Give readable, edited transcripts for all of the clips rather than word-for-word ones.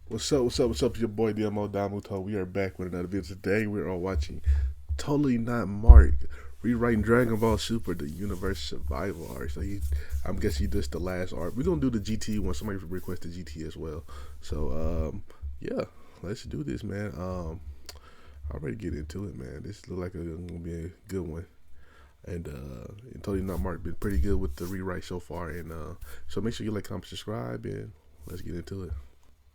What's up? What's up? What's up? Your boy Domuto. We are back with another video. Today we're all watching Totally Not Mark rewriting Dragon Ball Super, the Universe Survival arc. So I'm guessing this the last arc. We're gonna do the GT one. Somebody requested GT as well. So yeah, let's do this, man. I'm ready to get into it, man. This look like gonna be a good one. And Totally Not Mark been pretty good with the rewrite so far. And so make sure you like, comment, subscribe, and let's get into it.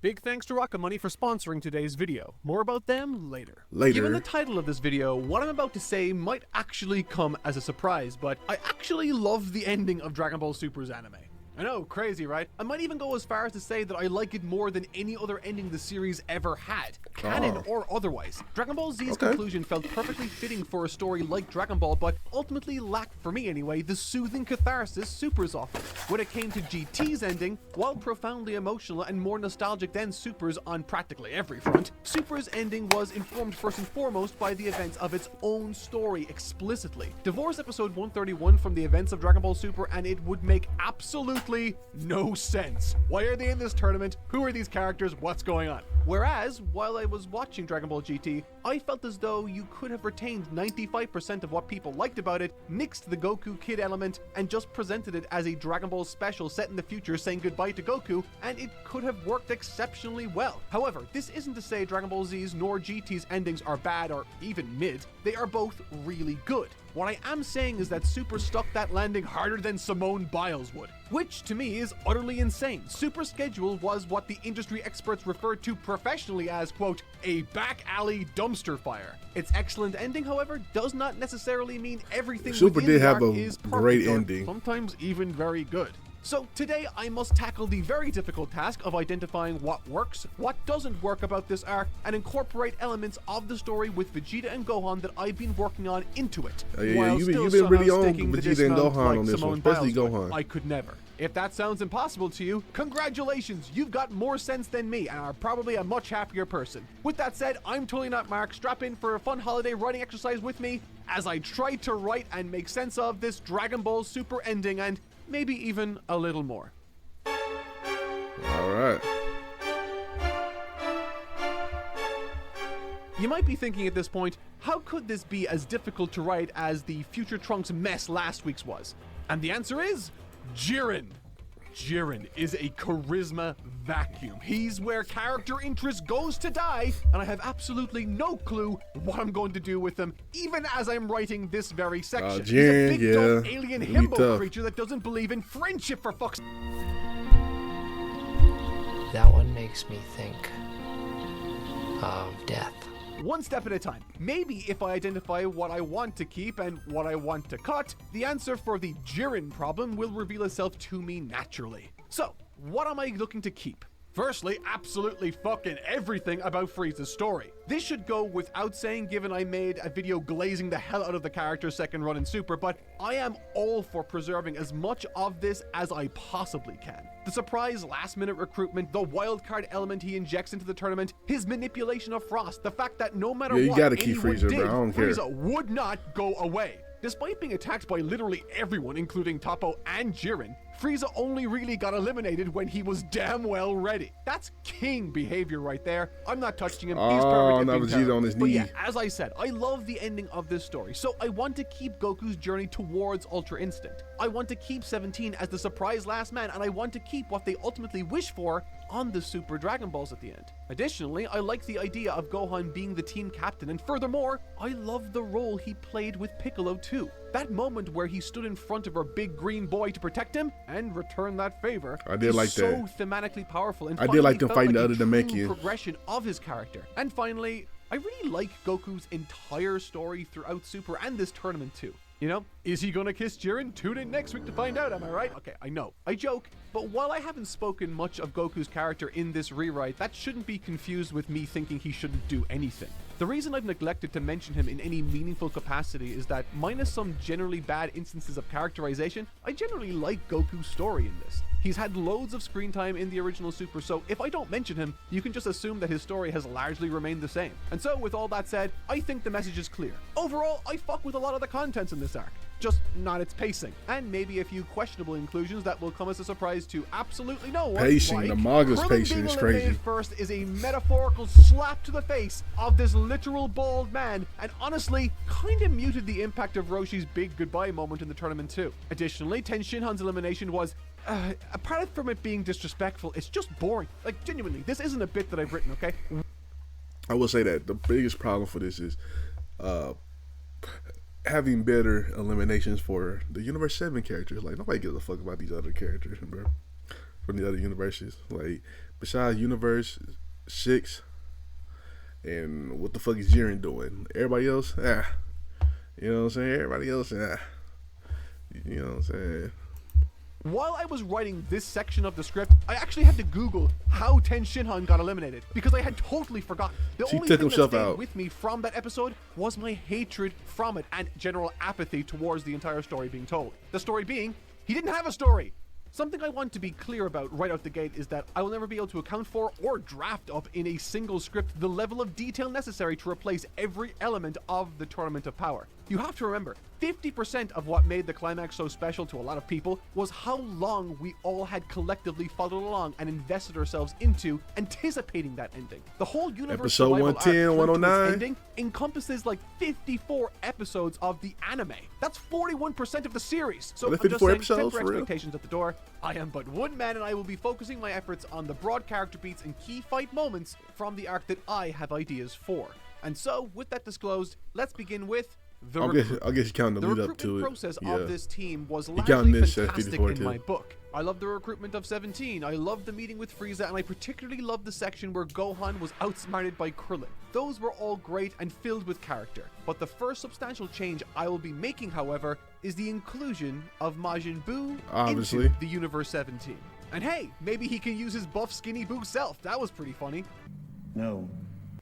Big thanks to Rocket Money for sponsoring today's video. More about them later. Later. Given the title of this video, what I'm about to say might actually come as a surprise, but I actually love the ending of Dragon Ball Super's anime. I know, crazy, right? I might even go as far as to say that I like it more than any other ending the series ever had, canon or otherwise. Dragon Ball Z's conclusion felt perfectly fitting for a story like Dragon Ball, but ultimately lacked, for me anyway, the soothing catharsis Super's offered. When it came to GT's ending, while profoundly emotional and more nostalgic than Super's on practically every front, Super's ending was informed first and foremost by the events of its own story explicitly. Divorce episode 131 from the events of Dragon Ball Super, and it would make absolutely no sense. Why are they in this tournament? Who are these characters? What's going on? Whereas, while I was watching Dragon Ball GT, I felt as though you could have retained 95% of what people liked about it, nixed the Goku kid element, and just presented it as a Dragon Ball special set in the future saying goodbye to Goku, and it could have worked exceptionally well. However, this isn't to say Dragon Ball Z's nor GT's endings are bad or even mid. They are both really good. What I am saying is that Super stuck that landing harder than Simone Biles would, which to me is utterly insane. Super's schedule was what the industry experts refer to professionally as, quote, a back alley dumpster fire. Its excellent ending, however, does not necessarily mean everything Super within did the have arc a is great perfect, or ending. sometimes even very good. So today I must tackle the very difficult task of identifying what works, what doesn't work about this arc, and incorporate elements of the story with Vegeta and Gohan that I've been working on into it. You've been really on Vegeta and Gohan on this one, especially Gohan. I could never. If that sounds impossible to you, congratulations, you've got more sense than me and are probably a much happier person. With that said, I'm Totally Not Mark. Strap in for a fun holiday writing exercise with me as I try to write and make sense of this Dragon Ball Super ending and maybe even a little more. All right. You might be thinking at this point, how could this be as difficult to write as the Future Trunks mess last week's was? And the answer is Jiren. Jiren is a charisma vacuum. He's where character interest goes to die, and I have absolutely no clue what I'm going to do with him, even as I'm writing this very section. Jiren, He's a big dumb alien himbo creature that doesn't believe in friendship, for fuck's. That one makes me think of death. One step at a time. Maybe if I identify what I want to keep and what I want to cut, the answer for the Jiren problem will reveal itself to me naturally. So, what am I looking to keep? Firstly, absolutely fucking everything about Frieza's story. This should go without saying given I made a video glazing the hell out of the character's second run in Super, but I am all for preserving as much of this as I possibly can. The surprise last-minute recruitment, the wildcard element he injects into the tournament, his manipulation of Frost, the fact that no matter you what gotta keep anyone Frieza, did, bro. I don't care. Frieza would not go away. Despite being attacked by literally everyone, including Toppo and Jiren, Frieza only really got eliminated when he was damn well ready. That's king behavior right there. I'm not touching him. He's perfect. Now Vegeta on his knee. But yeah, as I said, I love the ending of this story, so I want to keep Goku's journey towards Ultra Instinct. I want to keep 17 as the surprise last man, and I want to keep what they ultimately wish for on the Super Dragon Balls at the end. Additionally, I like the idea of Gohan being the team captain, and furthermore, I love the role he played with Piccolo too. That moment where he stood in front of our big green boy to protect him and return that favor. I did like so that. Thematically powerful, and I did like them felt fighting the like other a true Namekians. progression of his character. And finally, I really like Goku's entire story throughout Super and this tournament too. You know, is he gonna kiss Jiren? Tune in next week to find out, am I right? Okay, I know, I joke, but while I haven't spoken much of Goku's character in this rewrite, that shouldn't be confused with me thinking he shouldn't do anything. The reason I've neglected to mention him in any meaningful capacity is that, minus some generally bad instances of characterization, I generally like Goku's story in this. He's had loads of screen time in the original Super, so if I don't mention him, you can just assume that his story has largely remained the same. And so, with all that said, I think the message is clear. Overall, I fuck with a lot of the contents in this arc. just not its pacing. And maybe a few questionable inclusions that will come as a surprise to absolutely no one. Pacing, like the manga's Krillin pacing being is eliminated crazy. first is a metaphorical slap to the face of this literal bald man, and honestly, kinda muted the impact of Roshi's big goodbye moment in the tournament too. Additionally, Ten Shinhan's elimination was, apart from it being disrespectful, it's just boring. Like, genuinely, this isn't a bit that I've written, okay? I will say that the biggest problem for this is having better eliminations for the Universe 7 characters. Like, nobody gives a fuck about these other characters, bro, from the other universes. Like, besides Universe 6, and what the fuck is Jiren doing? Everybody else, you know what I'm saying? Everybody else, you know what I'm saying? While I was writing this section of the script, I actually had to Google how Ten Shinhan got eliminated because I had totally forgotten. The only took thing that himself stayed out. with me from that episode was my hatred from it and general apathy towards the entire story being told. The story being, he didn't have a story. Something I want to be clear about right out the gate is that I will never be able to account for or draft up in a single script the level of detail necessary to replace every element of the Tournament of Power. You have to remember, 50% of what made the climax so special to a lot of people was how long we all had collectively followed along and invested ourselves into anticipating that ending. The whole universe Episode survival arc 110, through to its 109. ending encompasses like 54 episodes of the anime. That's 41% of the series. So Are there I'm just 54 saying, episodes, temper for real? expectations at the door. I am but one man, and I will be focusing my efforts on the broad character beats and key fight moments from the arc that I have ideas for. And so, with that disclosed, let's begin with the recruitment. I guess you count the The lead up recruitment to it. process Yeah. of this team was counting largely this as fantastic 54 in too. my book. I love the recruitment of 17, I love the meeting with Frieza, and I particularly love the section where Gohan was outsmarted by Krillin. Those were all great and filled with character. But the first substantial change I will be making, however, is the inclusion of Majin Buu Obviously. into the Universe 17. And hey, maybe he can use his buff skinny Buu self. That was pretty funny. No.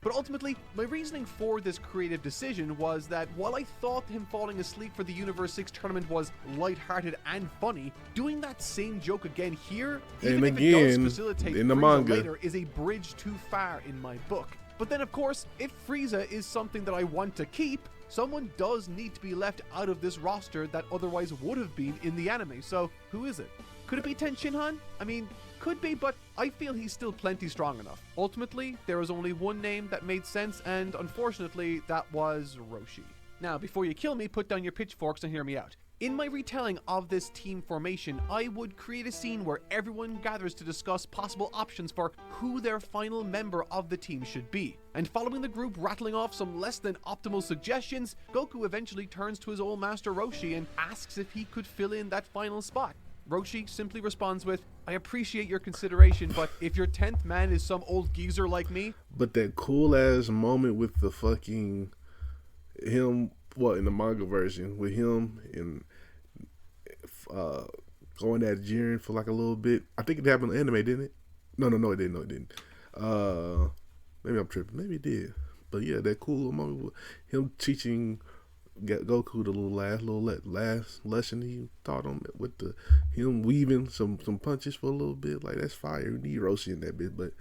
But ultimately, my reasoning for this creative decision was that while I thought him falling asleep for the Universe 6 tournament was lighthearted and funny, doing that same joke again here, even And if it does again, facilitate in the Frieza manga. later, is a bridge too far in my book. But then of course, if Frieza is something that I want to keep, someone does need to be left out of this roster that otherwise would have been in the anime. So who is it? Could it be Ten Shinhan? I mean, could be, but I feel he's still plenty strong enough. Ultimately, there was only one name that made sense, and unfortunately, that was Roshi. Now, before you kill me, put down your pitchforks and hear me out. In my retelling of this team formation, I would create a scene where everyone gathers to discuss possible options for who their final member of the team should be. And following the group rattling off some less than optimal suggestions, Goku eventually turns to his old master Roshi and asks if he could fill in that final spot. Roshi simply responds with, "I appreciate your consideration, but if your 10th man is some old geezer like me..." But that cool ass moment with the fucking him, in the manga version, with him and going at Jiren for like a little bit. I think it happened in the anime, didn't it? No, it didn't. Maybe I'm tripping. Maybe it did. But yeah, that cool little moment with him teaching Goku the last lesson he taught him, with him weaving some punches for a little bit. Like, that's fire. We need Roshi in that bit, but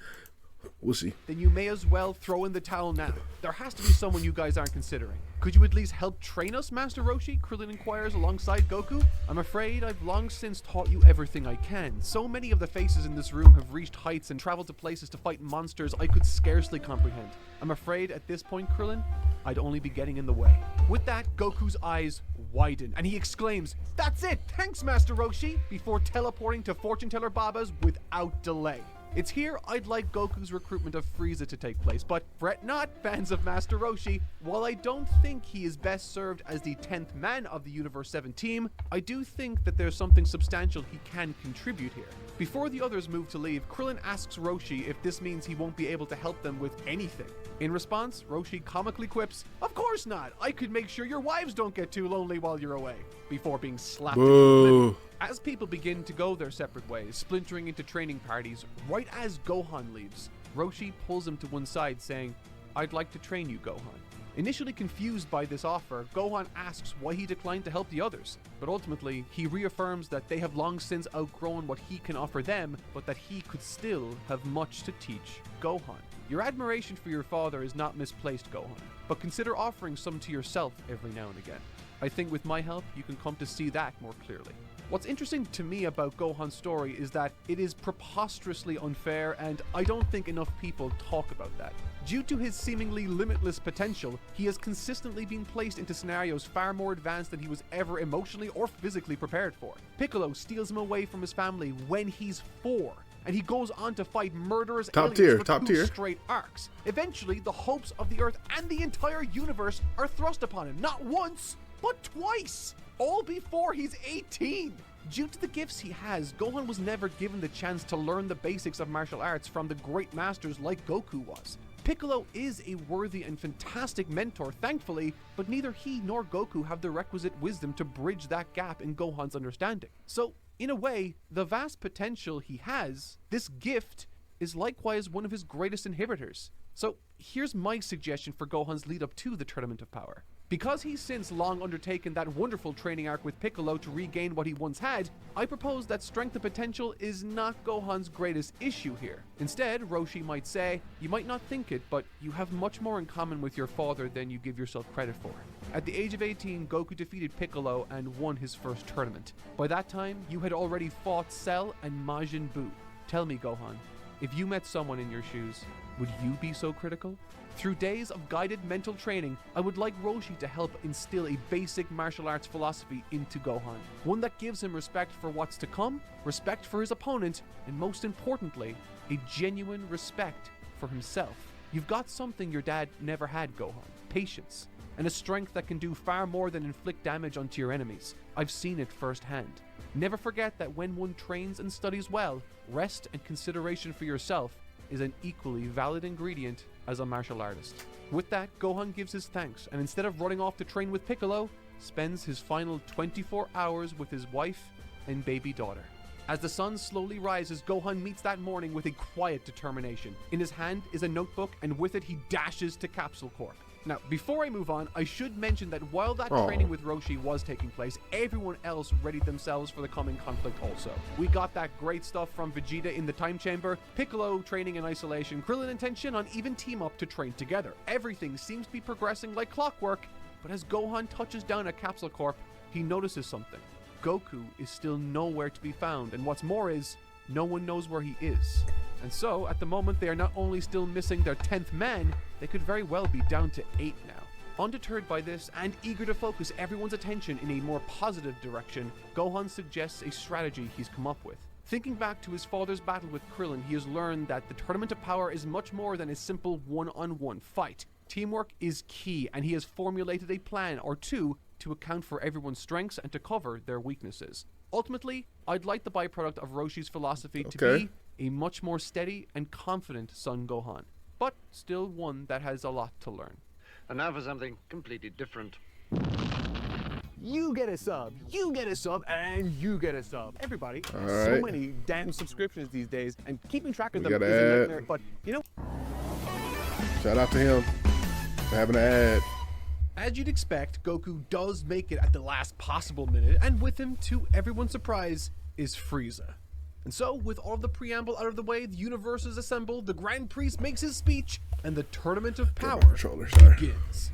we'll see. Then you may as well throw in the towel now. There has to be someone you guys aren't considering. Could you at least help train us, Master Roshi? Krillin inquires alongside Goku. I'm afraid I've long since taught you everything I can. So many of the faces in this room have reached heights and traveled to places to fight monsters I could scarcely comprehend. I'm afraid at this point, Krillin, I'd only be getting in the way. With that, Goku's eyes widen, and he exclaims, "That's it! Thanks, Master Roshi!" before teleporting to Fortune Teller Baba's without delay. It's here I'd like Goku's recruitment of Frieza to take place, but fret not, fans of Master Roshi. While I don't think he is best served as the 10th man of the Universe 7 team, I do think that there's something substantial he can contribute here. Before the others move to leave, Krillin asks Roshi if this means he won't be able to help them with anything. In response, Roshi comically quips, "Of course not! I could make sure your wives don't get too lonely while you're away," before being slapped into oblivion. As people begin to go their separate ways, splintering into training parties, right as Gohan leaves, Roshi pulls him to one side saying, "I'd like to train you, Gohan." Initially confused by this offer, Gohan asks why he declined to help the others, but ultimately he reaffirms that they have long since outgrown what he can offer them, but that he could still have much to teach Gohan. Your admiration for your father is not misplaced, Gohan, but consider offering some to yourself every now and again. I think with my help, you can come to see that more clearly. What's interesting to me about Gohan's story is that it is preposterously unfair, and I don't think enough people talk about that. Due to his seemingly limitless potential, he has consistently been placed into scenarios far more advanced than he was ever emotionally or physically prepared for. Piccolo steals him away from his family when he's 4, and he goes on to fight murderous aliens for 2 straight arcs. Eventually, the hopes of the Earth and the entire universe are thrust upon him, not once, but twice! All before he's 18! Due to the gifts he has, Gohan was never given the chance to learn the basics of martial arts from the great masters like Goku was. Piccolo is a worthy and fantastic mentor, thankfully, but neither he nor Goku have the requisite wisdom to bridge that gap in Gohan's understanding. So, in a way, the vast potential he has, this gift, is likewise one of his greatest inhibitors. So, here's my suggestion for Gohan's lead up to the Tournament of Power. Because he's since long undertaken that wonderful training arc with Piccolo to regain what he once had, I propose that strength and potential is not Gohan's greatest issue here. Instead, Roshi might say, you might not think it, but you have much more in common with your father than you give yourself credit for. At the age of 18, Goku defeated Piccolo and won his first tournament. By that time, you had already fought Cell and Majin Buu. Tell me, Gohan, if you met someone in your shoes, would you be so critical? Through days of guided mental training, I would like Roshi to help instill a basic martial arts philosophy into Gohan. One that gives him respect for what's to come, respect for his opponent, and most importantly, a genuine respect for himself. You've got something your dad never had, Gohan. Patience. And a strength that can do far more than inflict damage onto your enemies. I've seen it firsthand. Never forget that when one trains and studies well, rest and consideration for yourself is an equally valid ingredient as a martial artist. With that, Gohan gives his thanks, and instead of running off to train with Piccolo, spends his final 24 hours with his wife and baby daughter. As the sun slowly rises, Gohan meets that morning with a quiet determination. In his hand is a notebook, and with it he dashes to Capsule Corp. Now, before I move on, I should mention that while that training with Roshi was taking place, everyone else readied themselves for the coming conflict also. We got that great stuff from Vegeta in the Time Chamber, Piccolo training in isolation, Krillin and Tenshinhan even team up to train together. Everything seems to be progressing like clockwork, but as Gohan touches down at Capsule Corp, he notices something. Goku is still nowhere to be found, and what's more is, no one knows where he is. And so, at the moment, they are not only still missing their 10th man, they could very well be down to 8 now. Undeterred by this, and eager to focus everyone's attention in a more positive direction, Gohan suggests a strategy he's come up with. Thinking back to his father's battle with Krillin, he has learned that the Tournament of Power is much more than a simple one-on-one fight. Teamwork is key, and he has formulated a plan or two to account for everyone's strengths and to cover their weaknesses. Ultimately, I'd like the byproduct of Roshi's philosophy to be a much more steady and confident Son Gohan, but still one that has a lot to learn. And now for something completely different. You get a sub, you get a sub, and you get a sub. Everybody has All so right. many damn subscriptions these days, and keeping track of them gotta is a add. nightmare. But you know, Shout out to him for having an ad. As you'd expect, Goku does make it at the last possible minute, and with him, to everyone's surprise, is Frieza. And so, with all of the preamble out of the way, the universe is assembled, the Grand Priest makes his speech, and the Tournament of Power Controller, sorry. begins.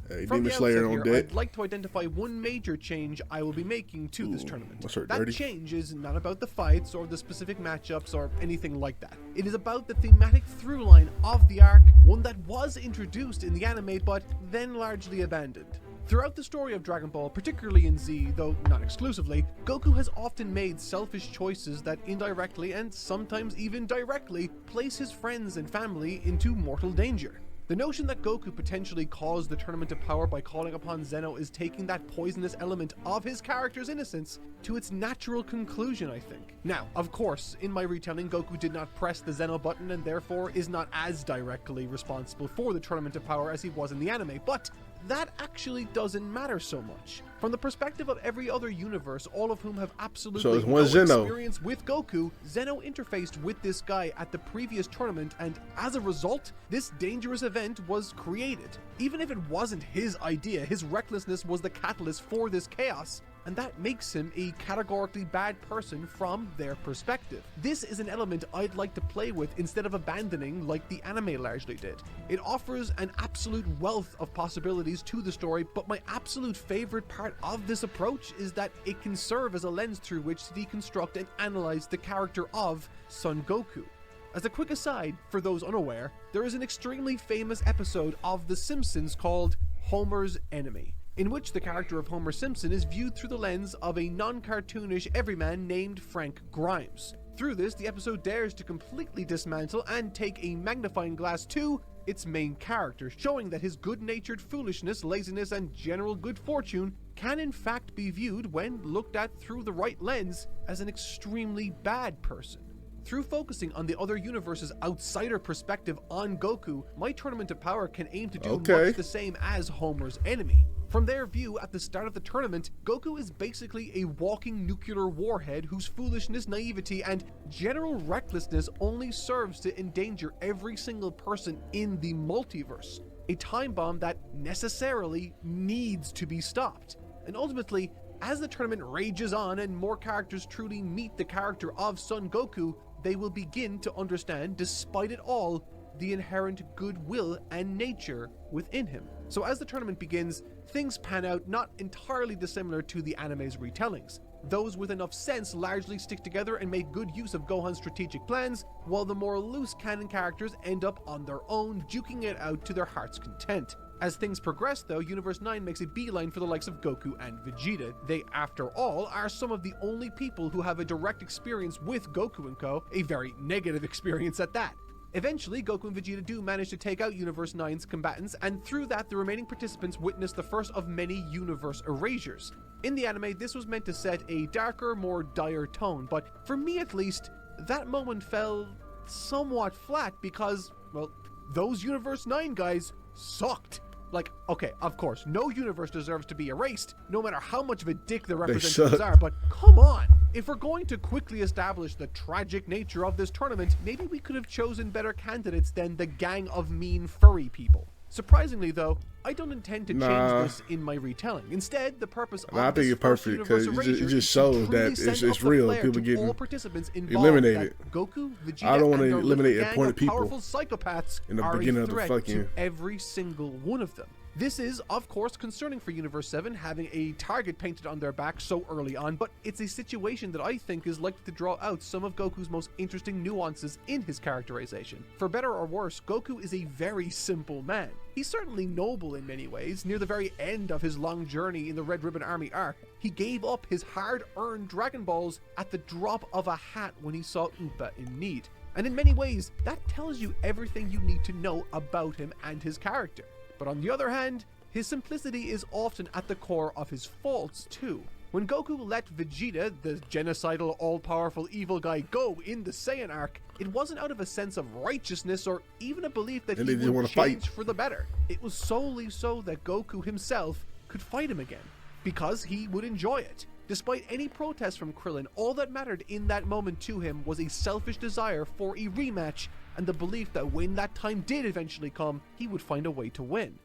Hey, From Demon the Slayer outset on here, deck. I'd like to identify one major change I will be making to this tournament. what's her That dirty? change is not about the fights or the specific matchups or anything like that. It is about the thematic through line of the arc, one that was introduced in the anime but then largely abandoned. Throughout the story of Dragon Ball, particularly in Z, though not exclusively, Goku has often made selfish choices that indirectly and sometimes even directly place his friends and family into mortal danger. The notion that Goku potentially caused the Tournament of Power by calling upon Zeno is taking that poisonous element of his character's innocence to its natural conclusion, I think. Now, of course, in my retelling, Goku did not press the Zeno button and therefore is not as directly responsible for the Tournament of Power as he was in the anime, but that actually doesn't matter so much. From the perspective of every other universe, all of whom have absolutely So it's no one Zeno. experience with Goku, Zeno interfaced with this guy at the previous tournament, and as a result, this dangerous event was created. Even if it wasn't his idea, his recklessness was the catalyst for this chaos, and that makes him a categorically bad person from their perspective. This is an element I'd like to play with instead of abandoning like the anime largely did. It offers an absolute wealth of possibilities to the story, but my absolute favorite part of this approach is that it can serve as a lens through which to deconstruct and analyze the character of Son Goku. As a quick aside, for those unaware, there is an extremely famous episode of The Simpsons called Homer's Enemy, in which the character of Homer Simpson is viewed through the lens of a non-cartoonish everyman named Frank Grimes. Through this, the episode dares to completely dismantle and take a magnifying glass to its main character, showing that his good-natured foolishness, laziness, and general good fortune can in fact be viewed, when looked at through the right lens, as an extremely bad person. Through focusing on the other universe's outsider perspective on Goku, my Tournament of Power can aim to do much the same as Homer's Enemy. From their view, at the start of the tournament, Goku is basically a walking nuclear warhead whose foolishness, naivety, and general recklessness only serves to endanger every single person in the multiverse. A time bomb that necessarily needs to be stopped. And ultimately, as the tournament rages on and more characters truly meet the character of Son Goku, they will begin to understand, despite it all, the inherent goodwill and nature within him. So as the tournament begins, things pan out not entirely dissimilar to the anime's retellings. Those with enough sense largely stick together and make good use of Gohan's strategic plans, while the more loose canon characters end up on their own, duking it out to their heart's content. As things progress though, Universe 9 makes a beeline for the likes of Goku and Vegeta. They, after all, are some of the only people who have a direct experience with Goku and Co., a very negative experience at that. Eventually, Goku and Vegeta do manage to take out Universe 9's combatants, and through that, the remaining participants witness the first of many universe erasures. In the anime, this was meant to set a darker, more dire tone, but for me at least, that moment fell somewhat flat because, well, those Universe 9 guys sucked. Like, okay, of course, no universe deserves to be erased, no matter how much of a dick the representatives are, but come on! If we're going to quickly establish the tragic nature of this tournament, maybe we could have chosen better candidates than the gang of mean furry people. Surprisingly though, I don't intend to change this in my retelling. Instead, the purpose of I think it's perfect because it just shows that it's real. People getting all participants eliminated. Goku, Vegeta, I don't want and to their eliminate little gang important of people powerful psychopaths in the are beginning a of the threat fucking. to every single one of them. This is, of course, concerning for Universe 7, having a target painted on their back so early on, but it's a situation that I think is likely to draw out some of Goku's most interesting nuances in his characterization. For better or worse, Goku is a very simple man. He's certainly noble in many ways. Near the very end of his long journey in the Red Ribbon Army arc, he gave up his hard-earned Dragon Balls at the drop of a hat when he saw Upa in need. And in many ways, that tells you everything you need to know about him and his character. But on the other hand, his simplicity is often at the core of his faults too. When Goku let Vegeta, the genocidal, all-powerful evil guy, go in the Saiyan arc, it wasn't out of a sense of righteousness or even a belief that he would change for the better. It was solely so that Goku himself could fight him again, because he would enjoy it. Despite any protest from Krillin, all that mattered in that moment to him was a selfish desire for a rematch and the belief that when that time did eventually come, he would find a way to win.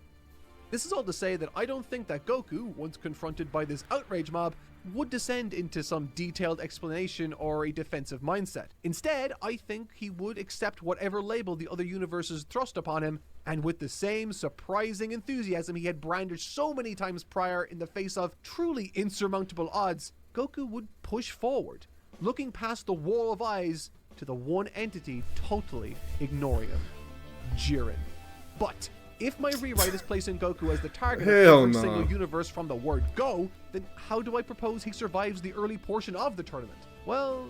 This is all to say that I don't think that Goku, once confronted by this outrage mob, would descend into some detailed explanation or a defensive mindset. Instead, I think he would accept whatever label the other universes thrust upon him, and with the same surprising enthusiasm he had brandished so many times prior in the face of truly insurmountable odds, Goku would push forward, looking past the wall of eyes to the one entity totally ignoring him, Jiren. But if my rewrite is placing Goku as the target of every single universe from the word go, then how do I propose he survives the early portion of the tournament? Well,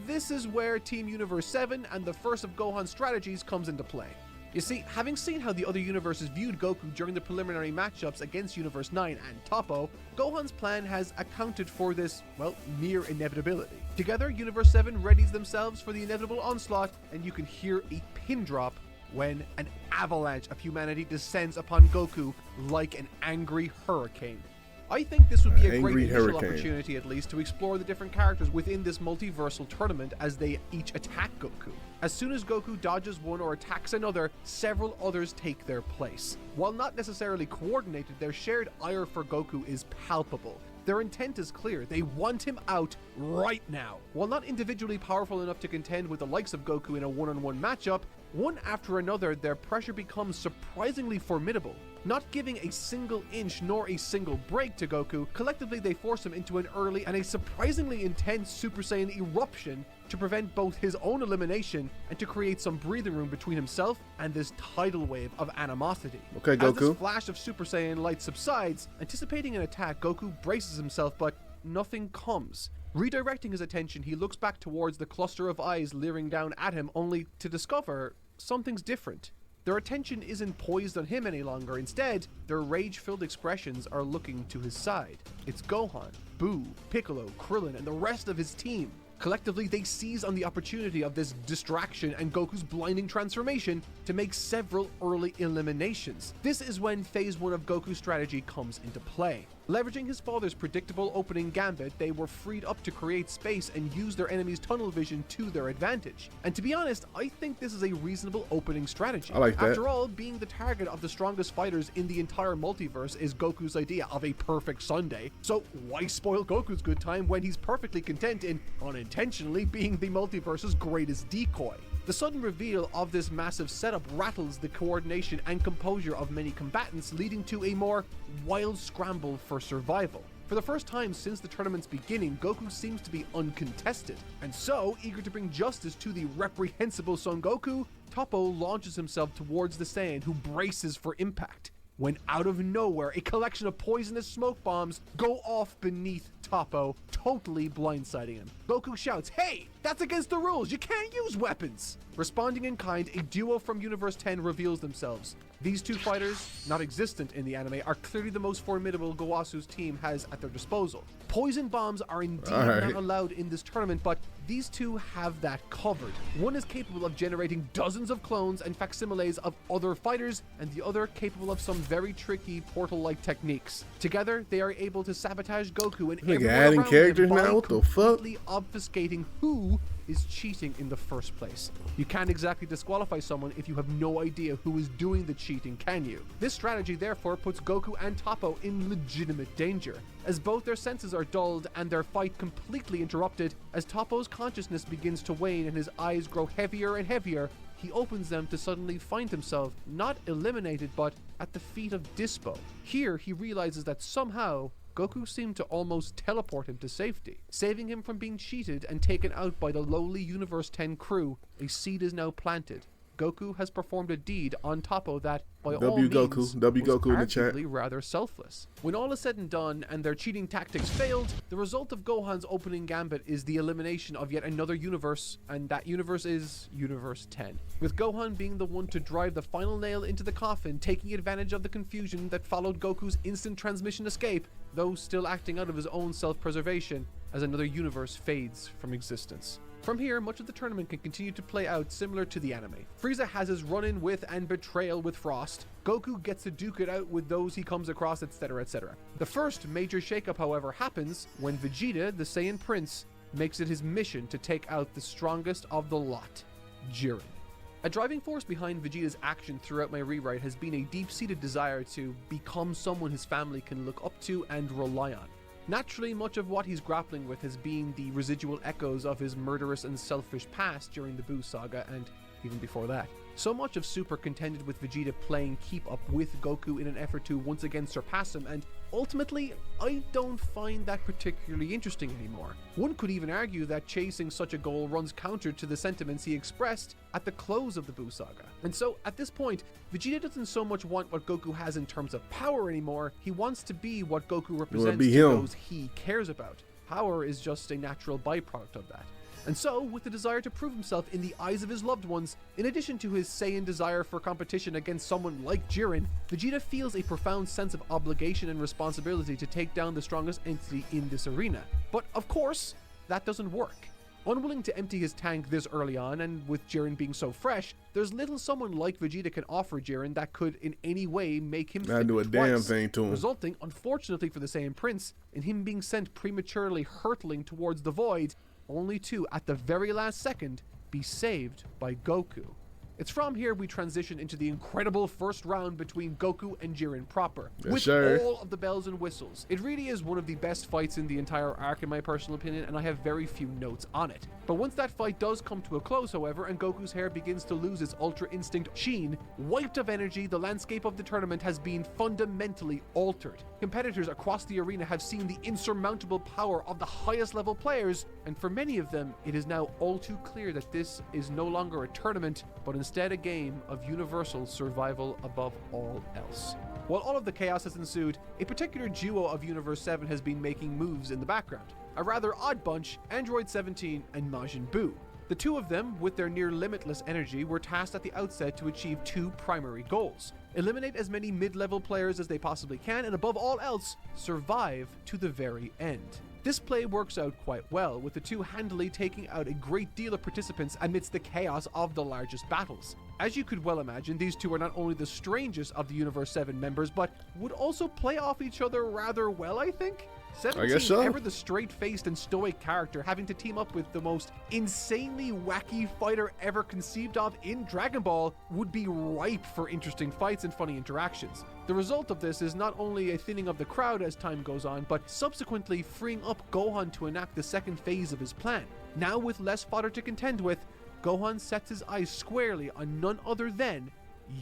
this is where Team Universe 7 and the first of Gohan's strategies comes into play. You see, having seen how the other universes viewed Goku during the preliminary matchups against Universe 9 and Toppo, Gohan's plan has accounted for this, well, near inevitability. Together, Universe 7 readies themselves for the inevitable onslaught, and you can hear a pin drop when an avalanche of humanity descends upon Goku like an angry hurricane. I think this would be a great initial opportunity, at least, to explore the different characters within this multiversal tournament as they each attack Goku. As soon as Goku dodges one or attacks another, several others take their place. While not necessarily coordinated, their shared ire for Goku is palpable. Their intent is clear. They want him out right now. While not individually powerful enough to contend with the likes of Goku in a one-on-one matchup, one after another, their pressure becomes surprisingly formidable. Not giving a single inch nor a single break to Goku, collectively they force him into an early and a surprisingly intense Super Saiyan eruption to prevent both his own elimination and to create some breathing room between himself and this tidal wave of animosity. Okay, As Goku. this flash of Super Saiyan light subsides, anticipating an attack, Goku braces himself, but nothing comes. Redirecting his attention, he looks back towards the cluster of eyes leering down at him, only to discover something's different. Their attention isn't poised on him any longer. Instead, their rage-filled expressions are looking to his side. It's Gohan, Boo, Piccolo, Krillin, and the rest of his team. Collectively, they seize on the opportunity of this distraction and Goku's blinding transformation to make several early eliminations. This is when phase 1 of Goku's strategy comes into play. Leveraging his father's predictable opening gambit, they were freed up to create space and use their enemy's tunnel vision to their advantage. And to be honest, I think this is a reasonable opening strategy. I like that. After all, being the target of the strongest fighters in the entire multiverse is Goku's idea of a perfect Sunday. So why spoil Goku's good time when he's perfectly content in unintentionally being the multiverse's greatest decoy? The sudden reveal of this massive setup rattles the coordination and composure of many combatants, leading to a more wild scramble for survival. For the first time since the tournament's beginning, Goku seems to be uncontested, and so, eager to bring justice to the reprehensible Son Goku, Toppo launches himself towards the Saiyan, who braces for impact. When out of nowhere, a collection of poisonous smoke bombs go off beneath Toppo, totally blindsiding him. Goku shouts, "Hey, that's against the rules, you can't use weapons!" Responding in kind, a duo from Universe 10 reveals themselves. These two fighters, not existent in the anime, are clearly the most formidable Goasu's team has at their disposal. Poison bombs are indeed not allowed in this tournament, but these two have that covered. One is capable of generating dozens of clones and facsimiles of other fighters, and the other capable of some very tricky portal-like techniques. Together, they are able to sabotage Goku and everyone adding around characters him by now? What the fuck? completely obfuscating who is cheating in the first place. You can't exactly disqualify someone if you have no idea who is doing the cheating, can you? This strategy therefore puts Goku and Toppo in legitimate danger, as both their senses are dulled and their fight completely interrupted. As Toppo's consciousness begins to wane and his eyes grow heavier and heavier, he opens them to suddenly find himself not eliminated but at the feet of Dispo. Here he realizes that somehow Goku seemed to almost teleport him to safety, saving him from being cheated and taken out by the lowly Universe 10 crew. A seed is now planted. Goku has performed a deed on Toppo that, by all means, Goku. W was Goku in the chat. arguably rather selfless. When all is said and done and their cheating tactics failed, the result of Gohan's opening gambit is the elimination of yet another universe, and that universe is Universe 10. With Gohan being the one to drive the final nail into the coffin, taking advantage of the confusion that followed Goku's instant transmission escape, though still acting out of his own self-preservation, as another universe fades from existence. From here, much of the tournament can continue to play out similar to the anime. Frieza has his run-in with and betrayal with Frost. Goku gets to duke it out with those he comes across, etc, etc. The first major shakeup, however, happens when Vegeta, the Saiyan Prince, makes it his mission to take out the strongest of the lot, Jiren. A driving force behind Vegeta's action throughout my rewrite has been a deep-seated desire to become someone his family can look up to and rely on. Naturally, much of what he's grappling with has been the residual echoes of his murderous and selfish past during the Buu saga and even before that. So much of Super contended with Vegeta playing keep up with Goku in an effort to once again surpass him, and ultimately, I don't find that particularly interesting anymore. One could even argue that chasing such a goal runs counter to the sentiments he expressed at the close of the Buu saga. And so, at this point, Vegeta doesn't so much want what Goku has in terms of power anymore, he wants to be what Goku represents to those he cares about. Power is just a natural byproduct of that. And so, with the desire to prove himself in the eyes of his loved ones, in addition to his Saiyan desire for competition against someone like Jiren, Vegeta feels a profound sense of obligation and responsibility to take down the strongest entity in this arena. But of course, that doesn't work. Unwilling to empty his tank this early on, and with Jiren being so fresh, there's little someone like Vegeta can offer Jiren that could in any way make him Not do a damn thing to him. Resulting, unfortunately for the Saiyan Prince, in him being sent prematurely hurtling towards the void, only to, at the very last second, be saved by Goku. It's from here we transition into the incredible first round between Goku and Jiren proper, with sir. all of the bells and whistles. It really is one of the best fights in the entire arc in my personal opinion, and I have very few notes on it. But once that fight does come to a close, however, and Goku's hair begins to lose its Ultra Instinct sheen, wiped of energy, the landscape of the tournament has been fundamentally altered. Competitors across the arena have seen the insurmountable power of the highest level players, and for many of them, it is now all too clear that this is no longer a tournament, but instead a game of universal survival above all else. While all of the chaos has ensued, a particular duo of Universe 7 has been making moves in the background. A rather odd bunch, Android 17 and Majin Buu. The two of them, with their near limitless energy, were tasked at the outset to achieve two primary goals. Eliminate as many mid-level players as they possibly can, and above all else, survive to the very end. This play works out quite well, with the two handily taking out a great deal of participants amidst the chaos of the largest battles. As you could well imagine, these two are not only the strangest of the Universe 7 members, but would also play off each other rather well, I think? 17, I guess so. ever the straight-faced and stoic character, having to team up with the most insanely wacky fighter ever conceived of in Dragon Ball, would be ripe for interesting fights and funny interactions. The result of this is not only a thinning of the crowd as time goes on, but subsequently freeing up Gohan to enact the second phase of his plan. Now with less fodder to contend with, Gohan sets his eyes squarely on none other than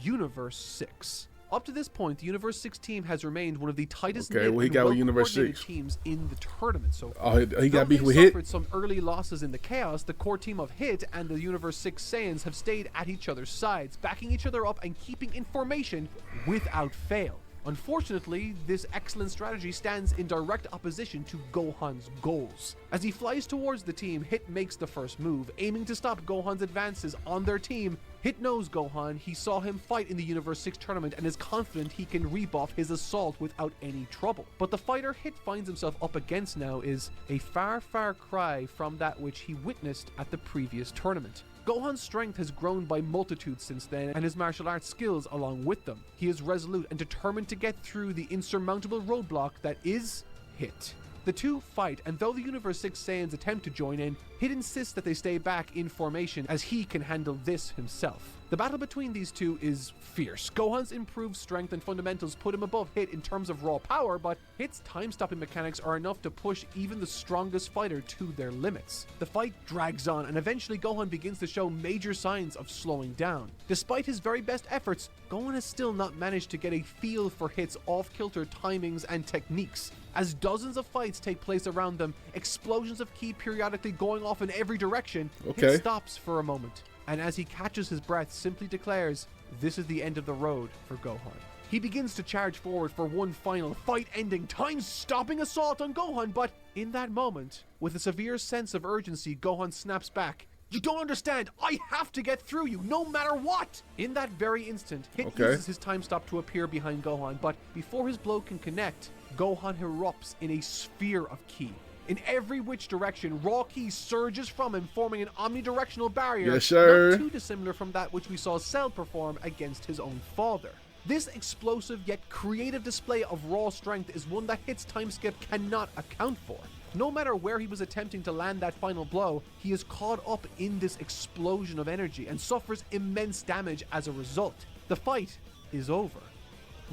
Universe 6. Up to this point, the Universe 6 team has remained one of the tightest knit he and got with Universe well-coordinated 6. teams in the tournament so far. Oh, he got Though beef they with Hit. suffered some early losses in the chaos, the core team of Hit and the Universe 6 Saiyans have stayed at each other's sides, backing each other up and keeping in formation without fail. Unfortunately, this excellent strategy stands in direct opposition to Gohan's goals. As he flies towards the team, Hit makes the first move, aiming to stop Gohan's advances on their team. Hit knows Gohan, he saw him fight in the Universe 6 tournament and is confident he can rebuff his assault without any trouble. But the fighter Hit finds himself up against now is a far, far cry from that which he witnessed at the previous tournament. Gohan's strength has grown by multitudes since then, and his martial arts skills along with them. He is resolute and determined to get through the insurmountable roadblock that is Hit. The two fight, and though the Universe 6 Saiyans attempt to join in, Hit insists that they stay back in formation as he can handle this himself. The battle between these two is fierce. Gohan's improved strength and fundamentals put him above Hit in terms of raw power, but Hit's time-stopping mechanics are enough to push even the strongest fighter to their limits. The fight drags on, and eventually Gohan begins to show major signs of slowing down. Despite his very best efforts, Gohan has still not managed to get a feel for Hit's off-kilter timings and techniques. As dozens of fights take place around them, explosions of ki periodically going off in every direction, Hit stops for a moment, and as he catches his breath, simply declares, this is the end of the road for Gohan. He begins to charge forward for one final fight-ending, time-stopping assault on Gohan, but in that moment, with a severe sense of urgency, Gohan snaps back. You don't understand! I have to get through you, no matter what! In that very instant, Hit uses his time stop to appear behind Gohan, but before his blow can connect, Gohan erupts in a sphere of ki. In every which direction, raw ki surges from him, forming an omnidirectional barrier, yes, sir. not too dissimilar from that which we saw Cell perform against his own father. This explosive yet creative display of raw strength is one that Hit's time skip cannot account for. No matter where he was attempting to land that final blow, he is caught up in this explosion of energy and suffers immense damage as a result. The fight is over.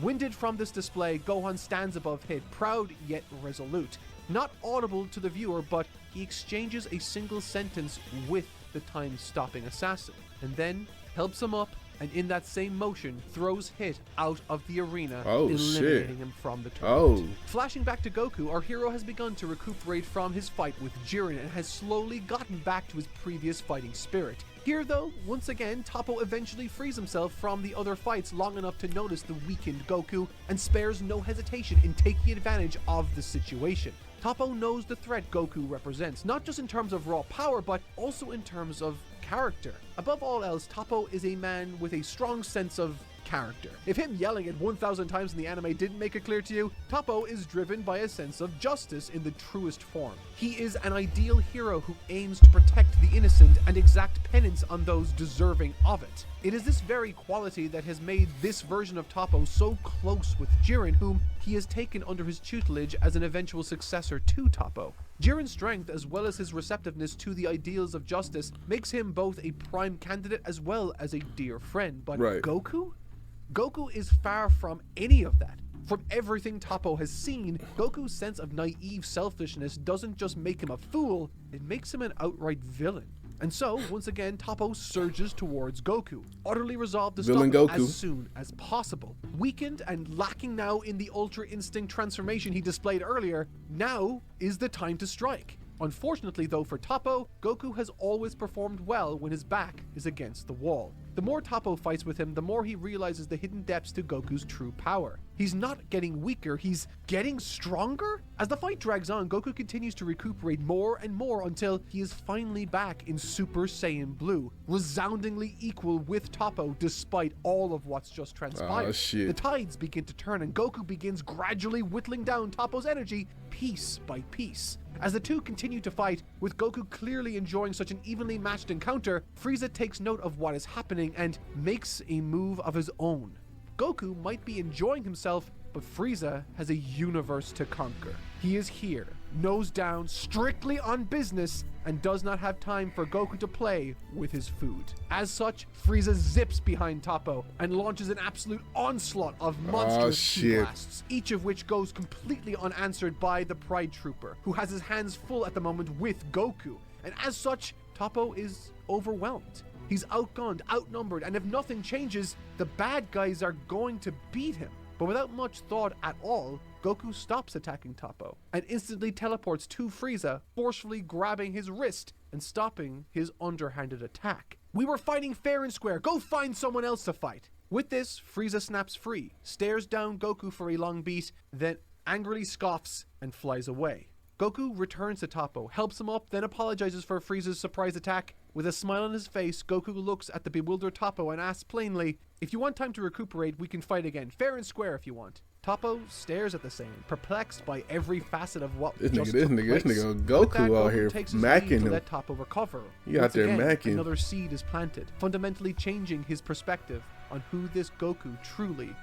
Winded from this display, Gohan stands above Hit, proud yet resolute. Not audible to the viewer, but he exchanges a single sentence with the time-stopping assassin, and then helps him up, and in that same motion throws Hit out of the arena, eliminating him from the tournament. Flashing back to Goku, our hero has begun to recuperate from his fight with Jiren and has slowly gotten back to his previous fighting spirit. Here though, once again, Toppo eventually frees himself from the other fights long enough to notice the weakened Goku and spares no hesitation in taking advantage of the situation. Toppo knows the threat Goku represents, not just in terms of raw power, but also in terms of character. Above all else, Toppo is a man with a strong sense of character. If him yelling it 1,000 times in the anime didn't make it clear to you, Toppo is driven by a sense of justice in the truest form. He is an ideal hero who aims to protect the innocent and exact penance on those deserving of it. It is this very quality that has made this version of Toppo so close with Jiren, whom he has taken under his tutelage as an eventual successor to Toppo. Jiren's strength, as well as his receptiveness to the ideals of justice, makes him both a prime candidate as well as a dear friend. But Right. Goku? Goku is far from any of that. From everything Toppo has seen, Goku's sense of naive selfishness doesn't just make him a fool, it makes him an outright villain. And so, once again, Toppo surges towards Goku, utterly resolved to Villain stop him Goku. as soon as possible. Weakened and lacking now in the Ultra Instinct transformation he displayed earlier, now is the time to strike. Unfortunately though for Toppo, Goku has always performed well when his back is against the wall. The more Toppo fights with him, the more he realizes the hidden depths to Goku's true power. He's not getting weaker, he's getting stronger? As the fight drags on, Goku continues to recuperate more and more until he is finally back in Super Saiyan Blue, resoundingly equal with Toppo despite all of what's just transpired. Oh, shit. The tides begin to turn and Goku begins gradually whittling down Toppo's energy piece by piece. As the two continue to fight, with Goku clearly enjoying such an evenly matched encounter, Frieza takes note of what is happening and makes a move of his own. Goku might be enjoying himself, but Frieza has a universe to conquer. He is here, nose down, strictly on business, and does not have time for Goku to play with his food. As such, Frieza zips behind Toppo and launches an absolute onslaught of monstrous ki shit. blasts, each of which goes completely unanswered by the Pride Trooper, who has his hands full at the moment with Goku. And as such, Toppo is overwhelmed. He's outgunned, outnumbered, and if nothing changes, the bad guys are going to beat him. But without much thought at all, Goku stops attacking Toppo and instantly teleports to Frieza, forcefully grabbing his wrist and stopping his underhanded attack. "We were fighting fair and square, go find someone else to fight." With this, Frieza snaps free, stares down Goku for a long beat, then angrily scoffs and flies away. Goku returns to Toppo, helps him up, then apologizes for Frieza's surprise attack. With a smile on his face, Goku looks at the bewildered Toppo and asks plainly, "If you want time to recuperate, we can fight again, fair and square if you want." Toppo stares at the Saiyan, perplexed by every facet of what This just nigga, took this place. nigga With Goku that, out here takes his macking leave to him. let Toppo recover. He out Once there again, macking. another seed is planted, fundamentally changing his perspective on who this Goku truly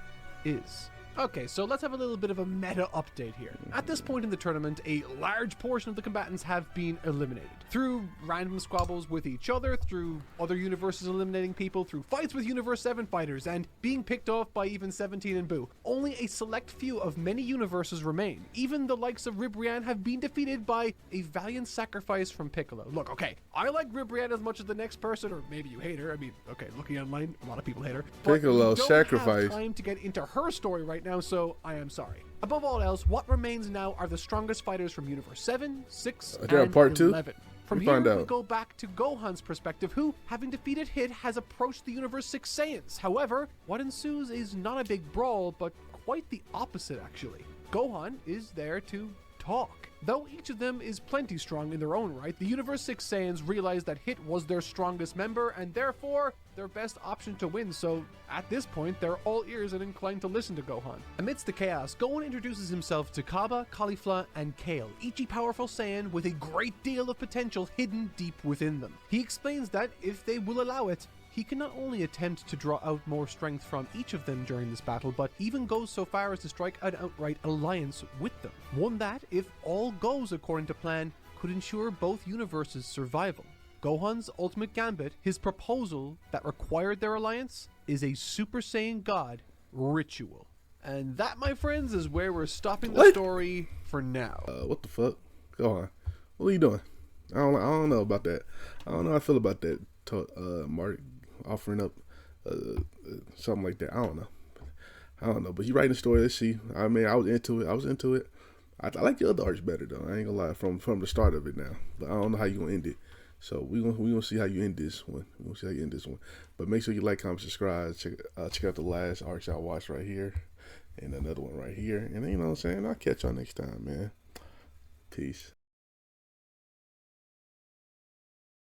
is. Okay, so let's have a little bit of a meta update here. At this point in the tournament, a large portion of the combatants have been eliminated. Through random squabbles with each other, through other universes eliminating people, through fights with Universe 7 fighters, and being picked off by even 17 and Boo. Only a select few of many universes remain. Even the likes of Ribrianne have been defeated by a valiant sacrifice from Piccolo. Look, okay, I like Ribrianne as much as the next person, or maybe you hate her. I mean, okay, looking online, a lot of people hate her. But Piccolo we don't sacrifice. have time to get into her story right now, so I am sorry. Above all else, what remains now are the strongest fighters from Universe 7, 6, there a and part two? 11. From We here, find we out. go back to Gohan's perspective, who, having defeated Hit, has approached the Universe 6 Saiyans. However, what ensues is not a big brawl, but quite the opposite, actually. Gohan is there to talk. Though each of them is plenty strong in their own right, the Universe 6 Saiyans realize that Hit was their strongest member, and therefore their best option to win, so at this point, they're all ears and inclined to listen to Gohan. Amidst the chaos, Gohan introduces himself to Kaba, Caulifla, and Kale, each a powerful Saiyan with a great deal of potential hidden deep within them. He explains that, if they will allow it, he can not only attempt to draw out more strength from each of them during this battle, but even goes so far as to strike an outright alliance with them. One that, if all goes according to plan, could ensure both universes' survival. Gohan's ultimate gambit, his proposal that required their alliance, is a Super Saiyan God ritual. And that, my friends, is where we're stopping the What? story for now. What the fuck? Go on. What are you doing? I don't know about that. I don't know how I feel about that. Mark offering up something like that. I don't know. But he writing the story. Let's see. I mean, I was into it. I like the other arcs better though. I ain't gonna lie. From the start of it now. But I don't know how you gonna end it. So we gonna see how you end this one. But make sure you like, comment, subscribe. Check out the last arcs I watched right here, and another one right here. And you know what I'm saying. I'll catch y'all next time, man. Peace.